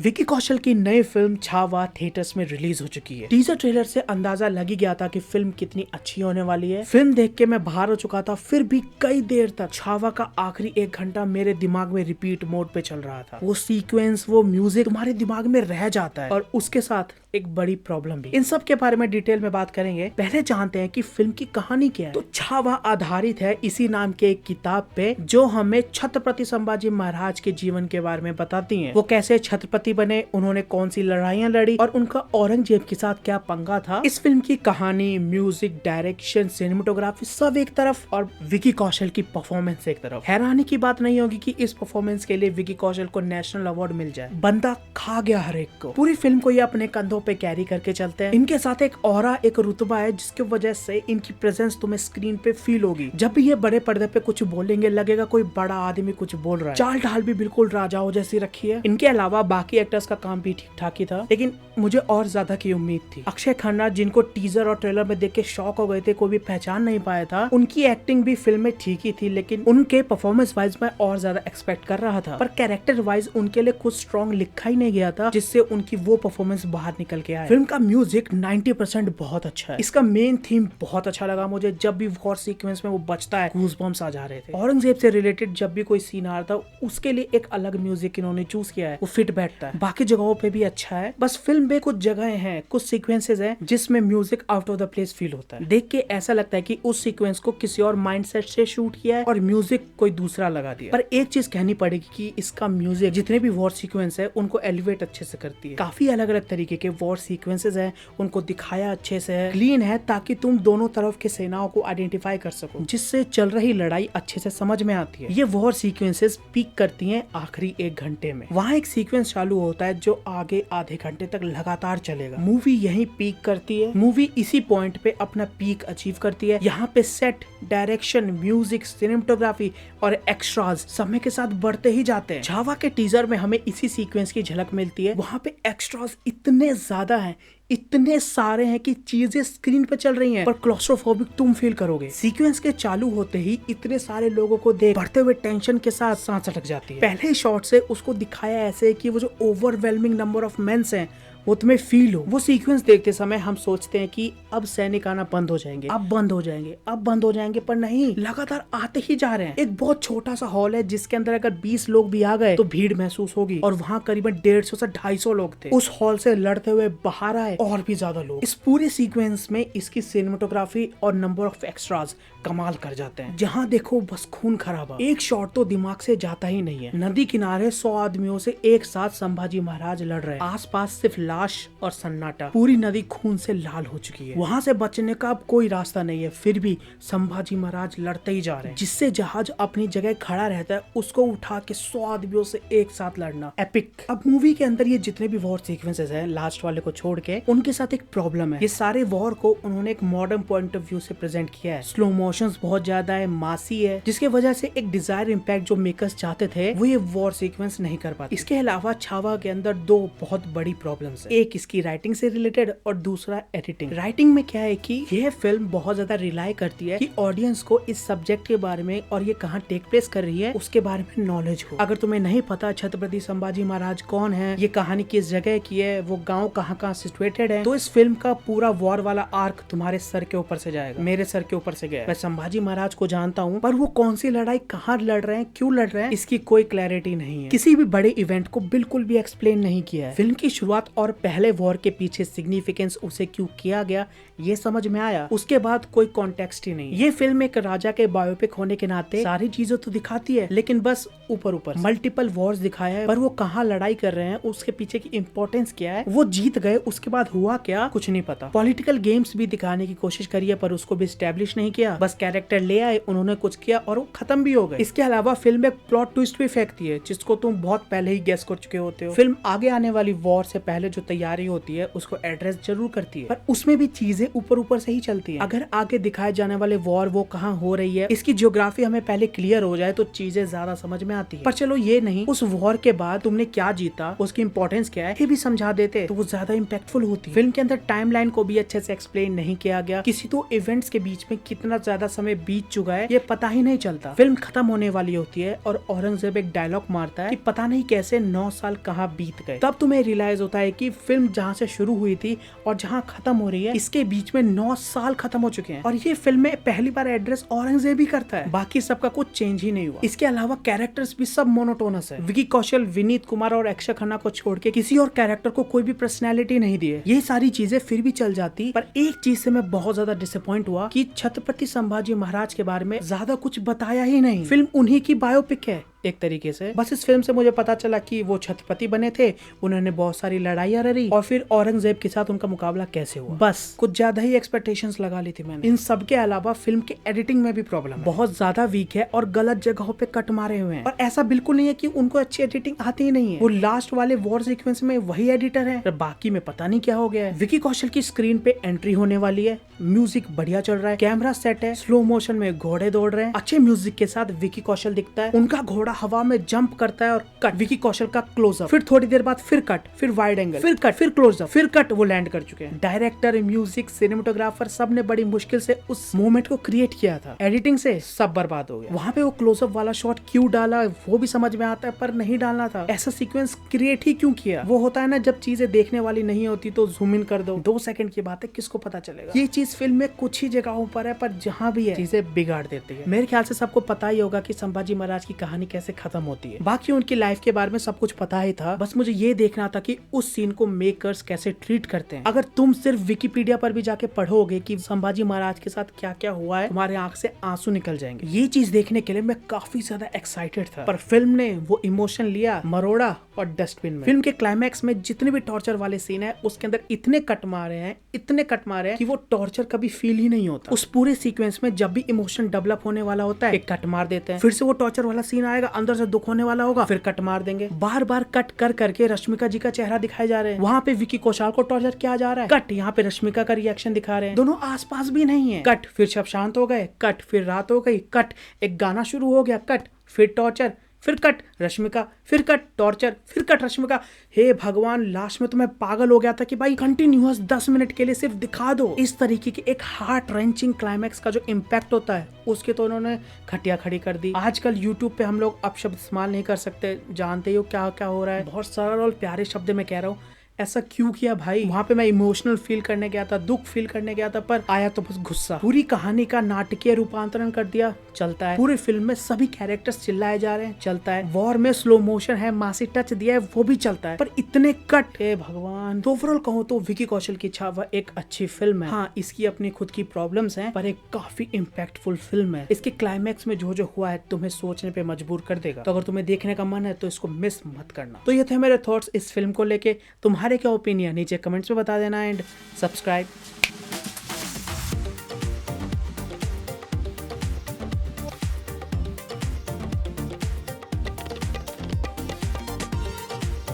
विकी कौशल की नई film Chhaava theatres में रिलीज हो चुकी है। टीजर ट्रेलर से अंदाजा लग ही गया था कि फिल्म कितनी अच्छी होने वाली है। फिल्म देख के मैं बाहर हो चुका था, फिर भी कई देर तक छावा का आखिरी 1 घंटा मेरे दिमाग में रिपीट मोड पे चल रहा था। वो सीक्वेंस, वो म्यूजिक तुम्हारे दिमाग में रह जाता है और उसके साथ एक बड़ी प्रॉब्लम भी। इन सब के बारे में डिटेल में बात करेंगे। पहले जानते हैं कि फिल्म की कहानी क्या है। तो छावा आधारित है इसी नाम के एक किताब पे, जो हमें छत्रपति संभाजी महाराज के जीवन के बारे में बताती है। वो कैसे छत्रपति बने, उन्होंने कौन सी लड़ाइयां लड़ी और उनका औरंगजेब के साथ क्या पंगा था। इस फिल्म की कहानी, म्यूजिक, डायरेक्शन, सिनेमेटोग्राफी सब एक तरफ और विकी कौशल की परफॉर्मेंस एक तरफ। हैरानी की बात नहीं होगी कि इस परफॉर्मेंस के लिए विकी कौशल को नेशनल अवार्ड मिल जाए। बंदा खा गया हर एक को। पूरी फिल्म को ये अपने कंधों पे कैरी करके चलते हैं। इनके साथ एक ऑरा, एक रुतबा है जिसकी वजह से इनकी प्रेजेंस तुम्हें स्क्रीन पे फील होगी। जब भी ये बड़े पर्दे पे कुछ बोलेंगे लगेगा कोई बड़ा आदमी कुछ बोल रहा है। चाल ढाल भी बिल्कुल राजाओं जैसी रखी है। इनके अलावा बाकी एक्टर्स का काम भी ठीक ठाक ही था, लेकिन मुझे और ज्यादा की उम्मीद थी। अक्षय खन्ना, जिनको टीजर और ट्रेलर में देख के शॉक हो गए थे, कोई भी पहचान नहीं पाया था, उनकी एक्टिंग भी फिल्म में ठीक ही थी, लेकिन उनके परफॉर्मेंस वाइज मैं और ज्यादा एक्सपेक्ट कर रहा था। पर कैरेक्टर वाइज उनके लिए कुछ स्ट्रॉन्ग लिखा ही नहीं गया था, जिससे उनकी वो परफॉर्मेंस बाहर निकल के आए। फिल्म का म्यूजिक 90% बहुत अच्छा है। इसका मेन थीम बहुत अच्छा लगा मुझे। जब भी वॉर सीक्वेंस में वो बचता है, गूज़बम्प्स आ जा रहे थे। औरंगजेब से रिलेटेड जब भी कोई सीन आ रहा था, उसके लिए एक अलग म्यूजिक इन्होंने चूज किया है, वो फिट बैठता है। बाकी जगहों पे भी अच्छा है। बस फिल्म में कुछ जगह हैं, कुछ सीक्वेंसेस हैं जिसमें music out of the place feel होता है। देख के ऐसा लगता है कि उस सीक्वेंस को किसी और माइंडसेट से शूट किया है और म्यूजिक कोई दूसरा लगा दिया। पर एक चीज कहनी पड़ेगी कि इसका म्यूजिक जितने भी वॉर सीक्वेंस है उनको एलिवेट अच्छे से करती है। काफी अलग अलग तरीके के वॉर सीक्वेंसेस है, उनको दिखाया अच्छे से है, क्लीन है, ताकि तुम दोनों तरफ के सेनाओं को आइडेंटिफाई कर सको, जिससे चल रही लड़ाई अच्छे से समझ में आती है। ये वॉर सीक्वेंसेस पीक करती हैं आखिरी 1 घंटे में। वहाँ एक सीक्वेंस चालू होता है जो आगे आधे घंटे तक लगातार चलेगा। मूवी यहीं पीक करती है। मूवी इसी पॉइंट पे अपना पीक अचीव करती है। यहाँ पे सेट, डायरेक्शन, म्यूजिक, सिनेमेटोग्राफी और एक्स्ट्राज समय के साथ बढ़ते ही जाते हैं। छावा के टीजर में हमें इसी सीक्वेंस की झलक मिलती है। वहाँ पे एक्स्ट्राज इतने ज्यादा हैं, इतने सारे हैं कि चीजें स्क्रीन पे चल रही हैं, पर क्लॉस्ट्रोफोबिक तुम फील करोगे। सीक्वेंस के चालू होते ही इतने सारे लोगों को देख बढ़ते हुए टेंशन के साथ सांस अटक जाती है। पहले शॉट से उसको दिखाया ऐसे कि वो जो ओवरवेलमिंग नंबर ऑफ मेंस हैं वो तुम्हें फील हो। वो सीक्वेंस देखते समय हम सोचते हैं कि अब सैनिक आना बंद हो जाएंगे, अब बंद हो जाएंगे, अब बंद हो जाएंगे, पर नहीं, लगातार आते ही जा रहे हैं। एक बहुत छोटा सा हॉल है जिसके अंदर अगर 20 लोग भी आ गए तो भीड़ महसूस होगी, और वहाँ करीबन 150 से 250 लोग थे। उस हॉल से लड़ते हुए बाहर आए और भी ज्यादा लोग। इस पूरे सीक्वेंस में इसकी सिनेमेटोग्राफी और नंबर ऑफ एक्स्ट्राज कमाल कर जाते हैं। जहाँ देखो बस खून खराबा। एक शॉट तो दिमाग से जाता ही नहीं है। नदी किनारे 100 आदमियों से एक साथ संभाजी महाराज लड़ रहे हैं। आसपास सिर्फ लाश और सन्नाटा। पूरी नदी खून से लाल हो चुकी है। वहाँ से बचने का अब कोई रास्ता नहीं है, फिर भी संभाजी महाराज लड़ते ही जा रहे हैं। जिससे जहाज अपनी जगह खड़ा रहता है, उसको उठा के 100 आदमियों से एक साथ लड़ना एपिक। अब मूवी के अंदर ये जितने भी वॉर सीक्वेंसेस हैं, लास्ट वाले को छोड़ के, उनके साथ एक प्रॉब्लम है। ये सारे वॉर को उन्होंने एक मॉडर्न पॉइंट ऑफ व्यू से प्रेजेंट किया है। स्लो मोशंस बहुत ज्यादा है, मासी है, जिसके वजह से एक डिजायर इम्पैक्ट जो मेकर्स चाहते थे वो ये वॉर सीक्वेंस नहीं कर पाते। इसके अलावा छावा के अंदर 2 बहुत बड़ी प्रॉब्लम्स है। एक इसकी राइटिंग से रिलेटेड और दूसरा एडिटिंग। राइटिंग में क्या है कि यह फिल्म बहुत ज्यादा रिलाई करती है कि ऑडियंस को इस सब्जेक्ट के बारे में और ये कहाँ टेक प्लेस कर रही है उसके बारे में नॉलेज हो। अगर तुम्हें नहीं पता छत्रपति संभाजी महाराज कौन है, ये कहानी किस जगह की है, वो गाँव कहाँ सिचुएटेड है, तो इस फिल्म का पूरा वॉर वाला आर्क तुम्हारे सर के ऊपर से जाएगा, मेरे सर के ऊपर से गया। मैं संभाजी महाराज को जानता हूँ, पर वो कौन सी लड़ाई कहाँ लड़ रहे हैं, क्यों लड़ रहे हैं, इसकी कोई क्लैरिटी नहीं है। किसी भी बड़े इवेंट को बिल्कुल भी एक्सप्लेन नहीं किया है। फिल्म की शुरुआत और पहले वॉर के पीछे सिग्निफिकेंस उसे क्यों किया गया ये समझ में आया, उसके बाद कोई कॉन्टेक्स्ट ही नहीं। ये फिल्म एक राजा के बायोपिक होने के नाते सारी चीजें तो दिखाती है, लेकिन बस ऊपर मल्टीपल वॉर्स दिखाया है, पर वो कहाँ लड़ाई कर रहे हैं, उसके पीछे की इंपॉर्टेंस क्या है, वो जीत गए उसके बाद हुआ क्या, कुछ नहीं पता। पॉलिटिकल गेम्स भी दिखाने की कोशिश करी है, पर उसको भी स्टैब्लिश नहीं किया। बस कैरेक्टर ले आए, उन्होंने कुछ किया और वो खत्म भी हो गए। इसके अलावा फिल्म एक प्लॉट ट्विस्ट भी फेंकती है, जिसको तुम बहुत पहले ही गेस कर चुके होते हो। फिल्म आगे आने वाली वॉर से पहले जो जो तैयारी होती है उसको एड्रेस जरूर करती है, पर उसमें भी चीजें ऊपर ऊपर से ही चलती है। अगर आगे दिखाए जाने वाले वॉर वो कहाँ हो रही है, इसकी ज्योग्राफी हमें पहले क्लियर हो जाए तो चीजें ज्यादा समझ में आती है। पर चलो ये नहीं, उस वॉर के बाद तुमने क्या जीता, उसकी इंपॉर्टेंस क्या है, ये भी समझा देते तो वो ज्यादा इम्पैक्टफुल होती। फिल्म के अंदर टाइमलाइन को भी अच्छे से एक्सप्लेन नहीं किया गया, किसी तो इवेंट्स के बीच में कितना ज्यादा समय बीत चुका है ये पता ही नहीं चलता। फिल्म खत्म होने वाली होती है और औरंगजेब एक डायलॉग मारता है कि पता नहीं कैसे 9 साल कहाँ बीत गए। तब तुम्हें रियलाइज होता है कि फिल्म जहाँ से शुरू हुई थी और जहाँ खत्म हो रही है इसके बीच में 9 साल खत्म हो चुके हैं। और ये फिल्म में पहली बार एड्रेस औरंगजेब ही करता है, बाकी सबका कुछ चेंज ही नहीं हुआ। इसके अलावा कैरेक्टर्स भी सब मोनोटोनस है। विकी कौशल, विनीत कुमार और अक्षय खन्ना को छोड़ के किसी और कैरेक्टर को कोई भी पर्सनैलिटी नहीं दी है। ये सारी चीजें फिर भी चल जाती, पर एक चीज से मैं बहुत ज्यादा डिसअपॉइंट हुआ कि छत्रपति संभाजी महाराज के बारे में ज्यादा कुछ बताया ही नहीं। फिल्म उन्हीं की बायोपिक है एक तरीके से। बस इस फिल्म से मुझे पता चला कि वो छत्रपति बने थे, उन्होंने बहुत सारी लड़ाइयां लड़ी और फिर औरंगजेब के साथ उनका मुकाबला कैसे हुआ। बस कुछ ज्यादा ही एक्सपेक्टेशंस लगा ली थी मैंने। इन सब के अलावा फिल्म के एडिटिंग में भी प्रॉब्लम बहुत ज्यादा वीक है और गलत जगहों पे कट मारे हुए हैं। और ऐसा बिल्कुल नहीं है कि उनको अच्छी एडिटिंग आती ही नहीं है। वो लास्ट वाले वॉर सीक्वेंस में वही एडिटर है, बाकी में पता नहीं क्या हो गया है। विकी कौशल की स्क्रीन पे एंट्री होने वाली है, म्यूजिक बढ़िया चल रहा है, कैमरा सेट है, स्लो मोशन में घोड़े दौड़ रहे हैं, अच्छे म्यूजिक के साथ विकी कौशल दिखता है, उनका घोड़ा हवा में जंप करता है और कट, विकी कौशल का क्लोजअप, फिर थोड़ी देर बाद फिर कट, फिर वाइड एंगल, फिर कट, फिर क्लोजअप, फिर कट, वो लैंड कर चुके हैं। डायरेक्टर, म्यूजिक, सिनेमेटोग्राफर सब ने बड़ी मुश्किल से उस मोमेंट को क्रिएट किया था। एडिटिंग से सब बर्बाद हो गया। वहां पे वो क्लोजअप वाला शॉट क्यों डाला वो भी समझ में आता है, पर नहीं डालना था। ऐसा सीक्वेंस क्रिएट ही क्यों किया? वो होता है ना जब चीजें देखने वाली नहीं होती तो जूम इन कर दो, 2 सेकंड की बात है, किसको पता चलेगा। ये चीज फिल्म में कुछ ही जगहों पर है, पर जहाँ भी है चीजें बिगाड़ देती है। मेरे ख्याल से सबको पता ही होगा कि संभाजी महाराज की कहानी कैसे खत्म होती है। बाकी उनकी लाइफ के बारे में सब कुछ पता ही था, बस मुझे ये देखना था कि उस सीन को मेकर्स कैसे ट्रीट करते हैं। अगर तुम सिर्फ विकिपीडिया पर भी जाके पढ़ोगे कि संभाजी महाराज के साथ क्या क्या हुआ है, तुम्हारे आंख से आंसू निकल जाएंगे। ये चीज देखने के लिए मैं काफी ज्यादा एक्साइटेड था, पर फिल्म ने वो इमोशन लिया, मरोड़ा और डस्टबिन में। फिल्म के क्लाइमैक्स में जितने भी टॉर्चर वाले सीन है उसके अंदर इतने कट मारे हैं, इतने कट मारे हैं कि वो टॉर्चर कभी फील ही नहीं होता। उस पूरे सीक्वेंस में जब भी इमोशन डेवलप होने वाला होता है एक कट मार देते हैं, फिर से वो टॉर्चर वाला सीन आएगा, अंदर से दुख होने वाला होगा, फिर कट मार देंगे। बार बार कट कर करके रश्मिका जी का चेहरा दिखाए जा रहे हैं, वहाँ पे विकी कौशल को टॉर्चर किया जा रहा है, कट यहाँ पे रश्मिका का रिएक्शन दिखा रहे हैं, दोनों आसपास भी नहीं है, कट फिर सब शांत हो गए, कट फिर रात हो गई, कट एक गाना शुरू हो गया, कट फिर टॉर्चर, फिर कट रश्मिका, फिर कट टॉर्चर, फिर कट रश्मिका। हे भगवान, लास्ट में तो मैं पागल हो गया था कि भाई कंटिन्यूअस 10 मिनट के लिए सिर्फ दिखा दो। इस तरीके की एक हार्ट रेंचिंग क्लाइमैक्स का जो इम्पैक्ट होता है उसके तो उन्होंने खटिया खड़ी कर दी। आजकल यूट्यूब पे हम लोग अपशब्द इस्तेमाल नहीं कर सकते, जानते हो क्या क्या हो रहा है। बहुत सरल और प्यारे शब्द में कह रहा हूँ, ऐसा क्यों किया भाई? वहाँ पे मैं इमोशनल फील करने गया था, दुख फील करने गया था, पर आया तो बस गुस्सा। पूरी कहानी का नाटकीय रूपांतरण कर दिया, चलता है। पूरी फिल्म में सभी कैरेक्टर्स चिल्लाए जा रहे हैं, चलता है। वॉर में स्लो मोशन है, मासी टच दिया है, वो भी चलता है, पर इतने कट, हे भगवान। तो ओवरऑल कहूँ तो विकी कौशल की छावा एक अच्छी फिल्म है। हाँ, इसकी अपनी खुद की प्रॉब्लम्स हैं, पर एक काफी इम्पैक्टफुल फिल्म है। इसके क्लाइमैक्स में जो जो हुआ है तुम्हें सोचने पे मजबूर कर देगा। तो अगर तुम्हें देखने का मन है तो इसको मिस मत करना। तो ये थे मेरे थॉट्स इस फिल्म को लेके। तुम्हारे क्या ओपिनियन नीचे कमेंट्स में बता देना, एंड सब्सक्राइब